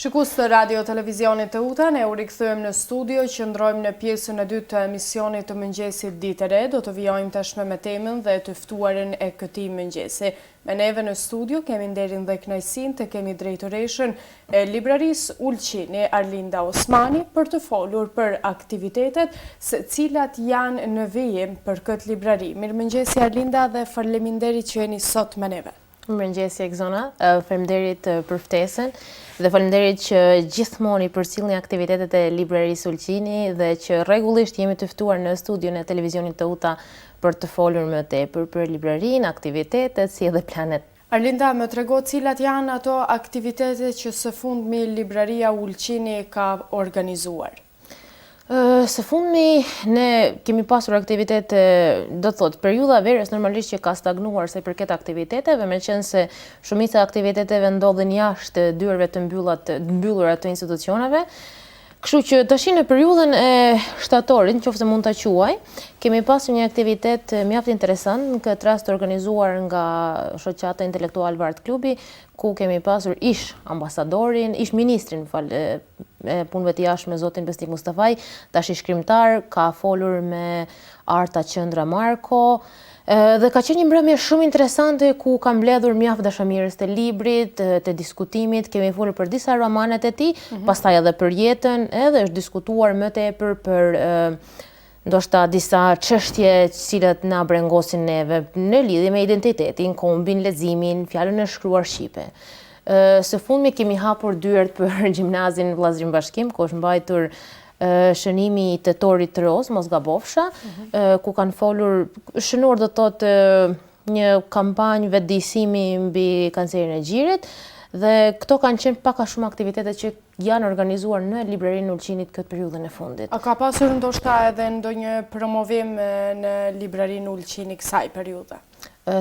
Shikues të radio televizionit të UTA, ne u rikthejmë në studio, qëndrojmë në pjesën e dytë të emisionit të mëngjesit Ditë e Re, do të vijojmë tashmë me temën dhe të ftuarin e këtij mëngjesi. Me neve në studio kemi nderin dhe kënaqësinë të kemi drejtoreshën e librarisë Ulqini, Arlinda Osmani, për të folur për aktivitetet se cilat janë në vijim për këtë librari. Mirëmëngjesi Arlinda dhe faleminderit që jeni sot me neve. Mirëmëngjesi Egzona, faleminderit për ftesën dhe faleminderit që gjithmonë i përcjellni aktivitetet e librarisë Ulqini dhe që rregullisht jemi të ftuar në studion e televizionit të UTA për të folur më tepër për librarinë, aktivitetet si edhe planet. Arlinda, më trego cilat janë ato aktivitetet që së fundmi libraria Ulqini ka organizuar? Së fundmi ne kemi pasur aktivitet, do të thotë, periudha verës normalisht që ka stagnuar se përket aktiviteteve, meqense se shumica e aktiviteteve ndodhin jashtë dyerve të mbyllura të institucioneve. Kështu që tash në periudhën e shtatorit, nëse mund ta quaj, kemi pasur një aktivitet mjaft interesant, në këtë rast organizuar nga Shoqata Intelektual Art Klubi, ku kemi pasur ish ambasadorin, ish ministrin e punëve të jashtme zotin Besnik Mustafaj, tash shkrimtar, ka folur me Arta Qendra Marko, dhe ka qenë një mbrëmje shumë interesante ku ka mbledhur mjaft dashamirës të librit, të diskutimit, kemi folur për disa romanet e tij, pastaj edhe për jetën, edhe është diskutuar më tepër për ndoshta disa çështje të cilat na brengosin neve në lidhje me identitetin, kombin, leximin, fjalën e shkruar shqipe. Së fundmi kemi hapur dyert për gjimnazin Vllazërim Bashkim, ku është mbajtur shënimi i tetorit të roz, mos gabofsha, ku kanë folur, shënuar do të thotë një kampanjë vetëdijsimi mbi kancerin e gjirit, dhe këto kanë qenë pak a shumë aktivitete që janë organizuar në librarinë Ulqinit këtë periudhën e fundit. A ka pasur ndoshta edhe ndonjë promovim në librarinë Ulqini kësaj periudhe?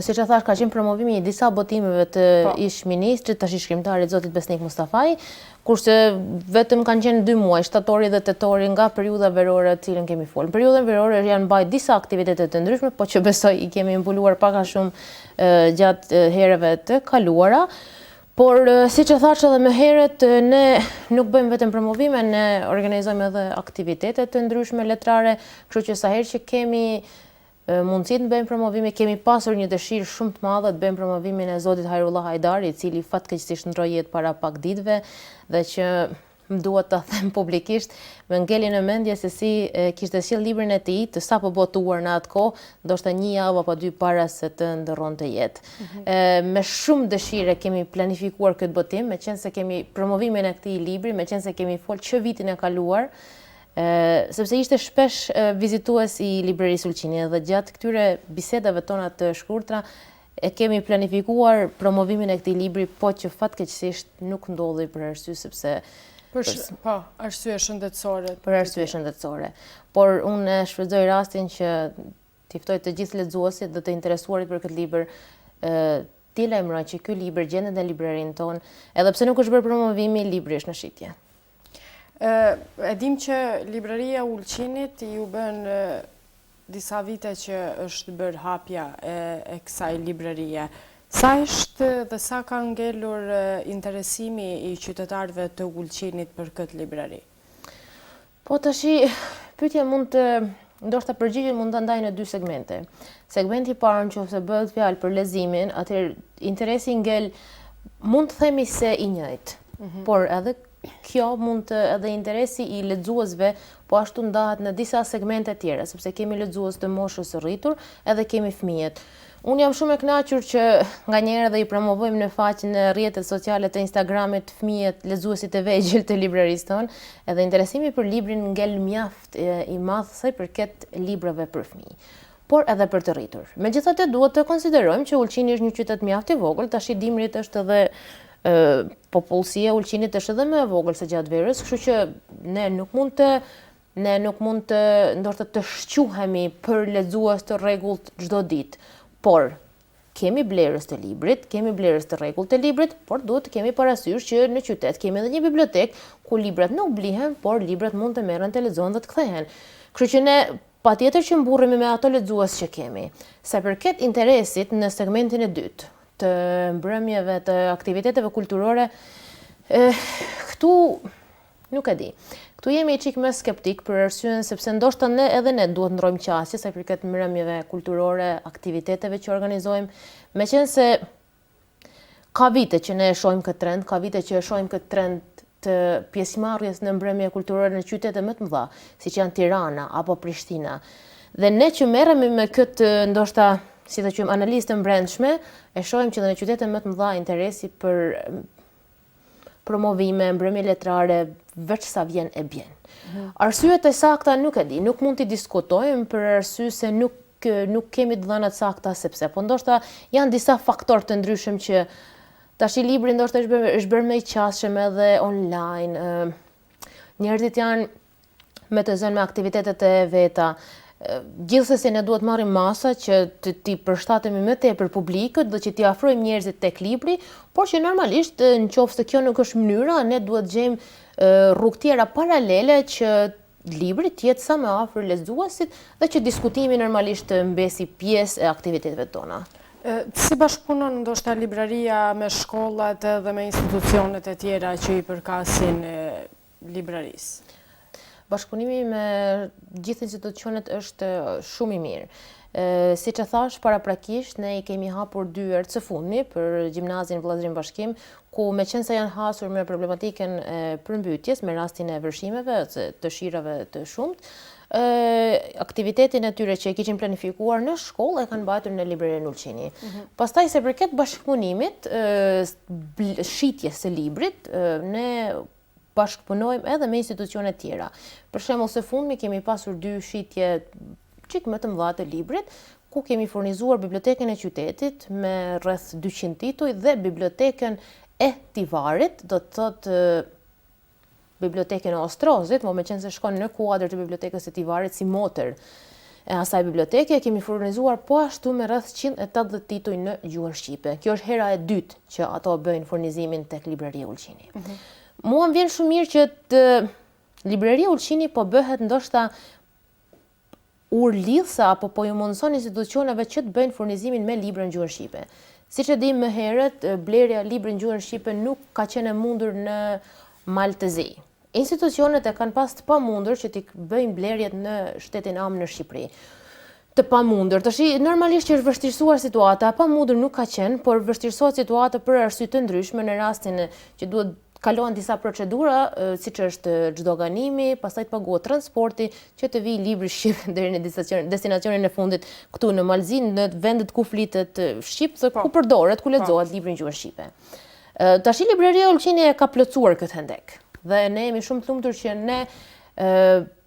Siç e thash, ka qenë promovimi i disa botimeve të ish ministrit, tash shkrimtarit zotit Besnik Mustafaj, kurse vetëm kanë qenë 2 muaj, shtatori dhe tetori nga periudha verore të cilën kemi folur. Në periudhën verore janë mbajtur disa aktivitete të ndryshme, po që besoj i kemi mbuluar pak a shumë gjatë herëve të kaluara. Por, siç e thash edhe më herët, ne nuk bëjmë vetëm promovime, ne organizojmë edhe aktivitete të ndryshme letrare, kështu që sa herë që kemi mundësi të bëjmë promovime, kemi pasur një dëshirë shumë të madhe të bëjmë promovimin e zotit Hajrullah Hajdari, i cili fatkeqësisht ndroi jetë para pak ditëve, dhe që më duhet ta them publikisht, më ngeli në mendje se si kishte sjell librin e tij të sapo botuar në atë kohë, ndoshta 1 javë apo 2 para se të ndërronte jetë. Me shumë dëshire kemi planifikuar këtë botim, meqense kemi promovimin e këtij libri, meqense kemi folur që vitin e kaluar, sepse ishte shpesh vizitues i librarisë Ulqini, dhe gjatë këtyre bisedave tona të shkurtra e kemi planifikuar promovimin e këtij libri, po që fatkeqësisht nuk ndodhi për arsye sepse arsye shëndetësore. Për arsye shëndetësore. Por unë shfrytëzoj rastin që t'i ftoj të gjithë lexuesit dhe të interesuarit për këtë libër, t'i lajmëroj që ky libër gjendet në librarinë tonë, edhe pse nuk është bërë promovimi, libri është në shitje. E dim që libraria Ulqinit ju bën disa vite që është bërë hapja e kësaj librarie. Sa është dhe sa ka ngelur interesimi i qytetarëve të Ulqinit për këtë librari? Po tashi, pyetja ndoshta përgjigjen mund ta ndaj në 2 segmente. Segmenti i parë, nëse bëhet fjalë për leximin, atëherë interesi ngel, mund të themi se i njëjtë, por edhe kjo edhe interesi i lexuesve, po ashtu ndahet në disa segmente tjera, sepse kemi lexues të moshës së rritur, edhe kemi fëmijët. Unë jam shumë e kënaqur që nganjëherë dhe i promovojmë në faqen e rrjetet sociale të Instagramit fëmijët, lexuesit e vegjël të librarisë tonë, edhe interesimi për librin ngel mjaft i madh sa i përket librave për fëmijë, por edhe për të rritur. Megjithatë, duhet të konsiderojmë që Ulqini është një qytet mjaft i vogël, tash i dimrit është edhe popullsia e Ulqinit është edhe më e vogël se gjatë verës, kështu që ne nuk mund të ndoshta të shquhemi për lexues të rregullt çdo ditë, por kemi blerës të librit, kemi blerës të rregullt të librit, por duhet të kemi parasysh që në qytet kemi edhe një bibliotekë ku librat nuk blihen, por librat mund të merren të lexohen dhe të kthehen. Kështu që ne patjetër që mburremi me ato lexues që kemi. Sa përket interesit në segmentin e dytë të mbrëmjeve të aktiviteteve kulturore, Këtu, nuk e di. Këtu jemi i çik më skeptik për arsyen sepse ndoshta edhe ne duhet ndrojmë qasje sa i përket mbrëmjeve kulturore, aktiviteteve që organizojmë, meqense ka vite që ne e shohim këtë trend, ka vite që e shohim këtë trend të pjesëmarrjes në mbrëmje kulturore në qytete më të mëdha, siç janë Tirana apo Prishtina. Dhe ne që merremi me këtë ndoshta, si të quajmë, analizë të brendshme, e shohim që dhe në qytete më të mëdha interesi për promovime, mbrëmje letrare, veç sa vjen e bjen. Arsyet e sakta nuk e di, nuk mund t'i diskutojmë për arsye se nuk kemi të dhëna të sakta sepse, po ndoshta janë disa faktorë të ndryshëm që tash i libri ndoshta është bërë më i qasshëm edhe online. Njerëzit janë me të zënë me aktivitetet e veta. Gjithsesi ne duhet marrim masa që t'i përshtatemi më tepër publikut dhe që t'i afrojmë njerëzit tek libri, por që normalisht nëse kjo nuk është mënyra, ne duhet gjejmë rrugë tjera paralele që libri të jetë sa më afër lexuesit dhe që diskutimi normalisht mbesi pjesë e aktiviteteve tona. Si bashkëpunon ndoshta libraria me shkollat dhe me institucionet e tjera që i përkasin librarisë? Bashkëpunimi me gjithë institucionet është shumë i mirë. Siç e thash paraprakisht, ne i kemi hapur dyert së fundmi për gjimnazin Vllazërim Bashkim, ku meqense janë hasur me problematikën e përmbytjes, me rastin e vërshimeve, të shirave të shumt, aktivitetin e tyre që e kishin planifikuar në shkollë e kanë mbajtur në librarinë Ulqini. Pastaj se përket bashkëpunimit, shitjes së librit, ne bashkëpunojmë edhe me institucione tjera. Për shembull, së fundmi kemi pasur 2 shitje çik më të mëdha të librit, ku kemi furnizuar bibliotekën e qytetit me rreth 200 tituj dhe bibliotekën e Tivarit, do të thotë bibliotekën e Ostrozit, por meqense shkon në kuadër të bibliotekës së Tivarit si motër e asaj biblioteke, kemi furnizuar po ashtu me rreth 180 tituj në gjuhën shqipe. Kjo është hera e dytë që ato bëjnë furnizimin tek libraria Ulqini. Mua më vjen shumë mirë që libraria Ulqini po bëhet ndoshta urlidhsa apo po ju mundson institucioneve që të bëjnë furnizimin me libra në gjuhën shqipe. Siç e dim më herët, blerja e librit në gjuhën shqipe nuk ka qenë e mundur në maltezi. Institucionet e kanë pas të pamundur që t'i bëjnë blerjet në shtetin am në Shqipëri. Të pamundur. Tash normalisht që është vështirësuar situata, pamundur nuk ka qenë, por vështirësohet situata për arsye të ndryshme në rastin që duhet kalohen disa procedura, siç është çdo ganimi, pastaj të paguhet transporti, që të vijë libri shqip deri në destinacionin e fundit këtu në Malzinë, në vendet ku flitet shqip, ku përdoret, ku lexohet libri në gjuhën shqipe. Tash libraria Ulqini e ka plotësuar këtë hendek. Dhe ne jemi shumë të lumtur që ne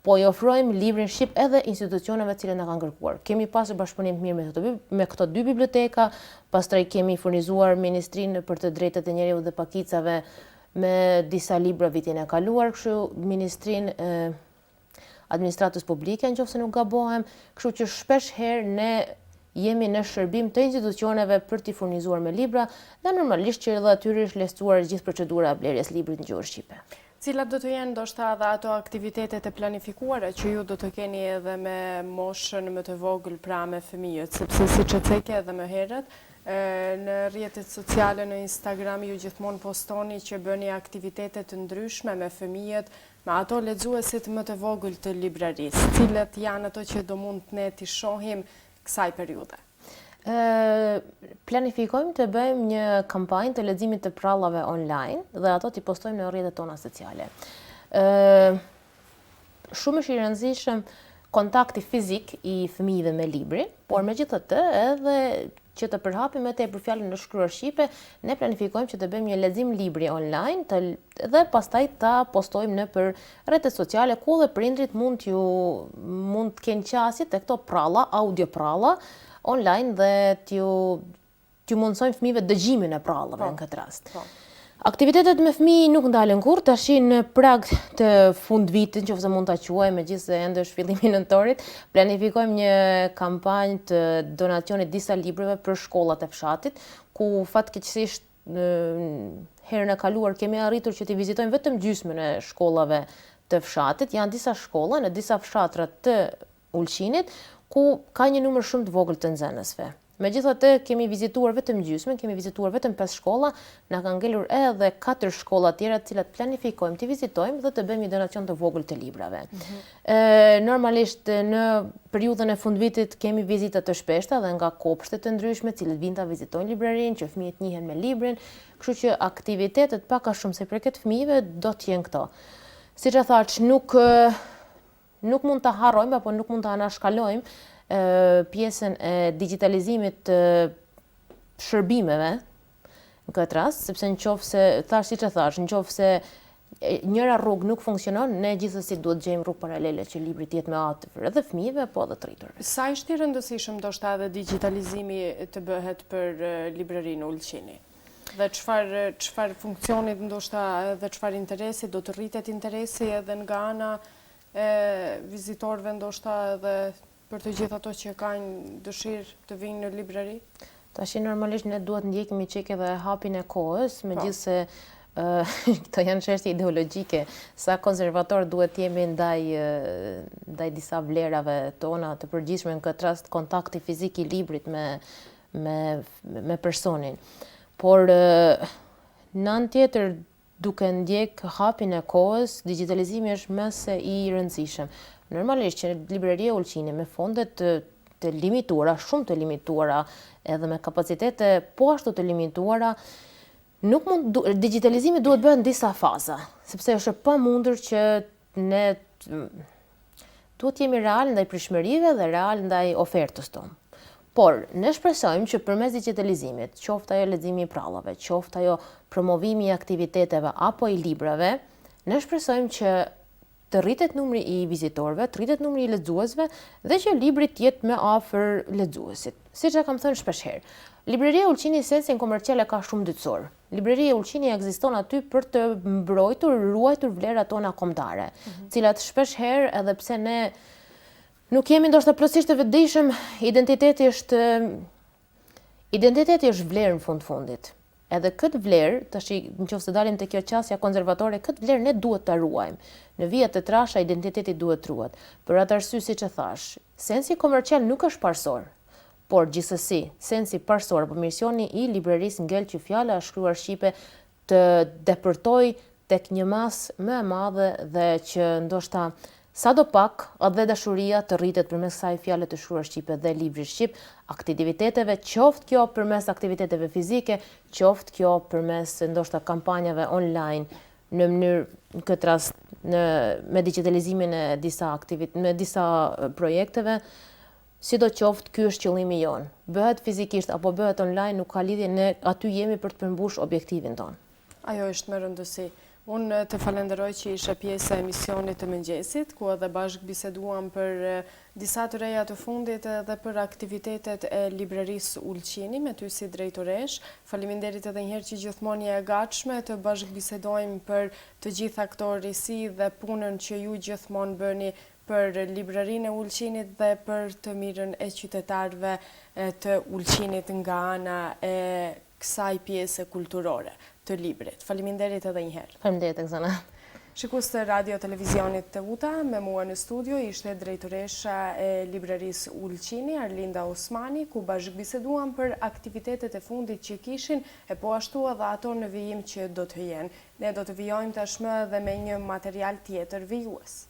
po i ofrojmë librin shqip edhe institucioneve të cilat na kanë kërkuar. Kemi pasur bashkëpunim të mirë me këto 2 biblioteka, pastaj kemi furnizuar Ministrinë për të drejtat e njeriut dhe pakicave me disa libra vitin e kaluar, kështu Ministrinë Administratës Publike, nëse nuk gabohem, kështu që shpesh herë ne jemi në shërbim të institucioneve për t'i furnizuar me libra dhe normalisht që edhe atyre është lehtësuar gjithë procedura e blerjes librit në gjuhën shqipe. Cilat do të jenë ndoshta edhe ato aktivitetet e planifikuara që ju do të keni edhe me moshën më të vogël, pra me fëmijët, sepse siç e theke edhe më herët, në rrjetet sociale, në Instagram ju gjithmonë postoni që bëni aktivitete të ndryshme me fëmijët, me ato lexuesit më të vogël të librarisë. Cilat janë ato që do mund ne t'i shohim kësaj periudhe? Planifikojmë të bëjmë një kampanjë të leximit të prallave online dhe ato t'i postojmë në rrjetet tona sociale. Shumë është i rëndësishëm kontakti fizik i fëmijëve me librin, por megjithatë edhe që të përhapim më tepër fjalën në shkruar shqipe, ne planifikojmë që të bëjmë një lexim libri online dhe pastaj ta postojmë nëpër rrjetet sociale ku edhe prindrit mund të kenë qasje te këto pralla, audio pralla online dhe t'ju mundsojmë fëmijëve dëgjimin e prallave në këtë rast. Aktivitetet me fëmijë nuk ndalen kurrë, tash në prag të fundvitit, nëse mund ta quajmë, megjithëse ende është fillimi i nëntorit, planifikojmë një kampanjë të donacionit disa librave për shkollat e fshatit, ku fatkeqësisht herën e kaluar kemi arritur që t'i vizitojmë vetëm gjysmën e shkollave të fshatit. Janë disa shkolla në disa fshatra të Ulqinit, ku ka një numër shumë të vogël të nxënësve. Megjithatë, kemi vizituar vetëm gjysmën, kemi vizituar vetëm 5 shkolla, na kanë ngelur edhe 4 shkolla tjera të cilat planifikojmë të vizitojmë dhe të bëjmë një donacion të vogël të librave. Normalisht në periudhën e fundvitit kemi vizita të shpeshta dhe nga kopshte të ndryshme, të cilët vinë ta vizitojnë librarinë, që fëmijët njihen me librin, kështu që aktivitetet pak a shumë se përket fëmijëve do të jenë këto. Siç e thash, nuk mund ta harrojmë apo nuk mund ta anashkalojmë pjesën e digitalizimit të shërbimeve në këtë rast, sepse nëse nëse njëra rrugë nuk funksionon, ne gjithsesi duhet të gjejmë rrugë paralele që libri të jetë më afër edhe fëmijëve po edhe të rriturve. Sa është i rëndësishëm ndoshta edhe digitalizimi të bëhet për librarinë Ulqini? Dhe çfarë funksionit ndoshta dhe çfarë interesi do të rritet interesi edhe nga ana e vizitorëve ndoshta edhe për të gjithë ato që kanë dëshirë të vinë në librari? Tash normalisht ne duhet ndjekim çike dhe hapin e kohës, megjithse këto janë çështje ideologjike, sa konservator duhet jemi ndaj disa vlerave tona të përgjithshme, në këtë rast kontakti fizik i librit me personin. Por në anë tjetër, duke ndjek hapin e kohës, digitalizimi është më se i rëndësishëm. Normalisht që libreria Ulqini me fondet të limituara, shumë të limituara, edhe me kapacitete po ashtu të limituara, digitalizimi duhet bëhet në disa faza, sepse është e pamundur që ne duhet jemi real ndaj pritshmërive dhe real ndaj ofertës tonë. Por, ne shpresojmë që përmes digitalizimit, qoftë ajo leximi i prallave, qoftë ajo promovimi i aktiviteteve apo i librave, ne shpresojmë që të rritet numri i vizitorëve, të rritet numri i lexuesve dhe që libri të jetë më afër lexuesit. Siç e kam thënë shpesh herë, libreria Ulqini sensin komercial e ka shumë dytësor. Libreria Ulqini ekziston aty për të mbrojtur, ruajtur vlerat tona kombëtare, cilat shpesh herë edhe pse ne nuk jemi ndoshta plotësisht të vetëdijshëm, identiteti është vlerë në fundit. Edhe këtë vlerë, tash nëse dalim te kjo qasja konservatore, këtë vlerë ne duhet ta ruajmë. Në vijat e trasha identiteti duhet ruhet. Për atë arsye, siç e thash, sensi komercial nuk është parsor, por gjithsesi, sensi parsor apo misioni i librarisë ngel që fjala e shkruar shqipe të depërtoj tek një masë më e madhe dhe që ndoshta sadopak edhe dashuria të rritet përmes kësaj fjale të shkruar shqipe dhe librit shqip, aktiviteteve, qoftë kjo përmes aktiviteteve fizike, qoftë kjo përmes ndoshta kampanjave online, në mënyrë në këtë rast me digitalizimin e disa projekteve, sidoqoftë ky është qëllimi jon. Bëhet fizikisht apo bëhet online, nuk ka lidhje, ne aty jemi për të përmbush objektivin ton. Ajo është me rëndësi. Unë të falenderoj që ishe pjesë e emisionit të mëngjesit, ku edhe bashkë biseduam për disa të reja të fundit dhe për aktivitetet e librarisë Ulqini me ty si drejtoresh. Faleminderit edhe njëherë që gjithmonë je e gatshme të bashkë bisedojmë për të gjitha këto risi dhe punën që ju gjithmonë bëni për librarinë e Ulqinit dhe për të mirën e qytetarëve të Ulqinit nga ana e kësaj pjese kulturore të librit. Faleminderit edhe njëherë. Faleminderit Eksana. Shikues të Radio Televizionit Teuta, me mua në studio ishte drejtoresha e librarisë Ulqini, Arlinda Osmani, ku bashkë biseduam për aktivitetet e fundit që kishin e po ashtu edhe ato në vijim që do të jenë. Ne do të vijojmë tashmë edhe me një material tjetër vijues.